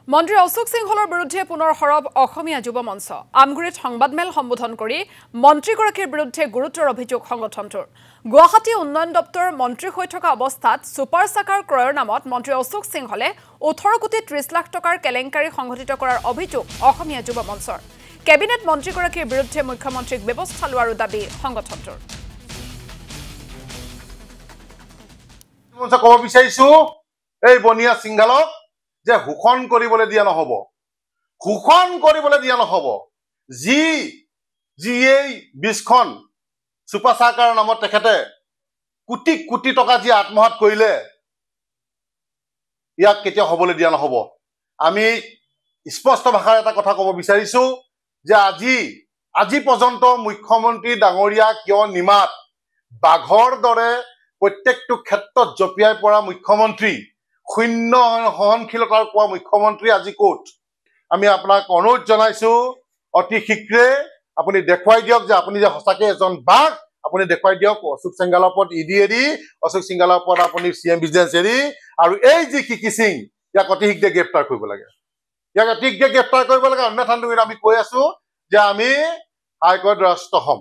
মন্ত্ৰী অশোক সিংহলৰ বিৰুদ্ধে পুনৰ হৰব অসমীয়া যুৱ মঞ্চ আমগুৰিত সংবাদমেল সম্বোধন কৰি মন্ত্ৰীগৰাকীৰ বিৰুদ্ধে গুৰুতৰ অভিযোগ সংগঠনটোৰ গুৱাহাটী উন্নয়ন দপ্তৰ মন্ত্ৰী হৈ থকা অৱস্থাত সুপাৰ সাকাৰ ক্ৰয়ৰ নামত মন্ত্ৰী অশোক সিংহলে 18 কোটি 30 লাখ টকাৰ কেলেংকাৰী সংঘটিত কৰাৰ অভিযোগ অসমীয়া যুৱ মঞ্চৰ কেবিনেট মন্ত্ৰীগৰাকীৰ বিৰুদ্ধে মুখ্যমন্ত্ৰীক ব্যৱস্থা লোৱাৰ দাবী সংগঠনটোৰ মঞ্চ ক'ব বিচাৰিছো এই বনিয়া সিংহালক যে হুখন কৰিবলৈ দিয়া নহব হুখন কৰিবলৈ দিয়া নহব জি এই 20খন সুপাৰ সাকাৰ নামত তেখেতে কোটি কোটি টকা যি আত্মহাত কৰিলে ইয়াক কেতিয়া হ'বলৈ দিয়া নহব আমি স্পষ্ট ভাষাৰ এটা কথা ক'ব বিচাৰিছো যে আজি পৰ্যন্ত মুখ্যমন্ত্ৰী ডাঙৰীয়া কিয় নিমাত বাঘৰ দৰে প্ৰত্যেকটো ক্ষেত্ৰত জপিয়াই পৰা মুখ্যমন্ত্ৰী শূন্য সহনশীলতাৰ কোৱা মুখ্যমন্ত্ৰী আজি ক'ত আমি আপোনাক অনুৰোধ জনাইছো অতি শীঘ্ৰে আপুনি দেখুৱাই দিয়ক যে আপুনি যে সঁচাকৈ এজন বাঘ আপুনি দেখুৱাই দিয়ক অশোক সিংহালৰ ওপৰত ইডি এৰি অশোক সিংহালৰ ওপৰত আপুনি চিএম বিজিনেছ এৰি আৰু এই যি কিকি সিং ইয়াক অতি শীঘ্ৰে গ্ৰেপ্তাৰ কৰিব লাগে অন্যথা আমি কৈ আছো যে আমি হাইকোৰ্ট দ্বাৰস্থ হ'ম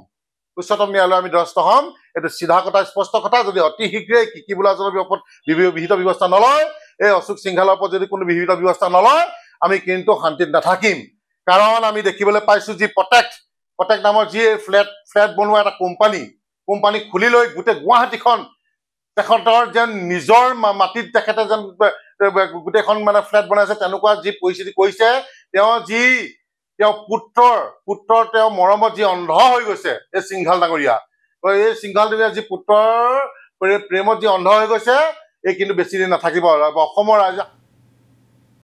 উচ্চতম ন্যায়ালয় আমি দ্বাৰস্থ হ'ম এইটো চিধা কথা স্পষ্ট কথা যদি অতি শীঘ্ৰে কিকি বোলাজনৰ ওপৰত বিহিত ব্যৱস্থা নলয় এই অশোক সিংহালৰ ওপৰত যদি কোনো বিহিত ব্যৱস্থা নলয় আমি কিন্তু শান্তিত নাথাকিম কাৰণ আমি দেখিবলৈ পাইছো যি প্ৰটেক্ট নামৰ যি ফ্লেট বনোৱা এটা কোম্পানী খুলি লৈ গোটেই গুৱাহাটীখন তেখেতৰ যেন নিজৰ মাটিত তেখেতে যেন গোটেইখন মানে ফ্লেট বনাইছে তেনেকুৱা যি পৰিস্থিতি কৰিছে তেওঁ পুত্ৰৰ তেওঁ মৰমত যি অন্ধ হৈ গৈছে এই সিংহাল ডাঙৰীয়া এই সিংহাল ডাঙৰীয়া যি পুত্ৰৰ প্ৰেমত যি অন্ধ হৈ গৈছে এই কিন্তু বেছি দিন নাথাকিব অসমৰ ৰাইজে